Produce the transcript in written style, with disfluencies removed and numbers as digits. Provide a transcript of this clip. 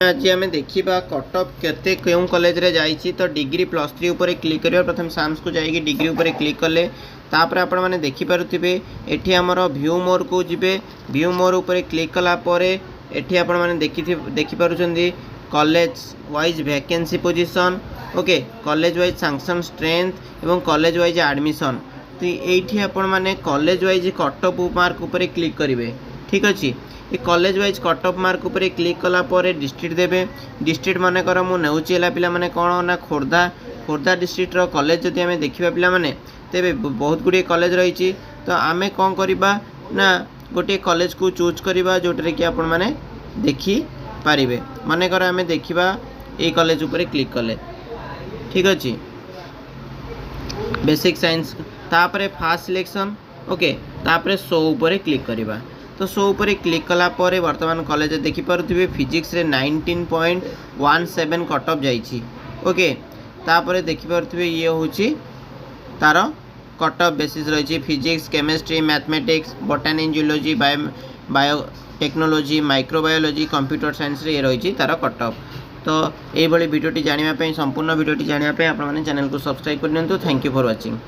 आज आम देखा कटअप केते क्यों कॉलेज रे जाइए तो डिग्री +3 उपर क्लिक करिया प्रथम साम्स को जाइए डिग्री उपर क्लिक कले तापर आपण मैंने देखिपे एठी आमर व्यू मोर को जिबे व्यू मोर उपर क्लिक कलापर एठी आपण मैंने देखिपुंट college wise vacancy position okay college wise sanction strength एवं कॉलेज वाइज एडमिशन तो ये आपण मैंने कॉलेज वाइज कटअप मार्क उपर क्लिक करेंगे ठीक अच्छे ये कॉलेज वाइज कटअप मार्क उपर क्लिक कलापर डिस्ट्रिक्ट देवे डिस्ट्रिक्ट मानकर मुझे पे मैंने कौन ना खोर्धा खोर्धा डिस्ट्रिक्टर कॉलेज जदि आम देखा पे मैंने तेरे बहुत गुड़े कॉलेज रही तो आम कौन करवा ना गोटे कॉलेज को चूज करवा जोटे कि आपण मैंने देखिपारे मनकर आम देखा ये कॉलेज उपर क्लिक कले ठीक अच्छे बेसिक साइंस तापर फास्ट सिलेक्शन ओके तापर शो उपर क्लिक करवा तो शो उपर क्लिक कलापर वर्तमान कॉलेज देखिपे फिजिक्स रे 19.17 कटअप जाइए ओके तापर देखिपे ये हूँ तार कटअप बेसिस रही physics chemistry mathematics बोटानी zoology biotechnology microbiology computer science रे ये रही तार कटअप तो ये भिडियोटी जानापी संपूर्ण भिडियोटी जानापी आपने चैनल को सब्सक्राइब कर दिंतु थैंक यू फॉर वाचिंग।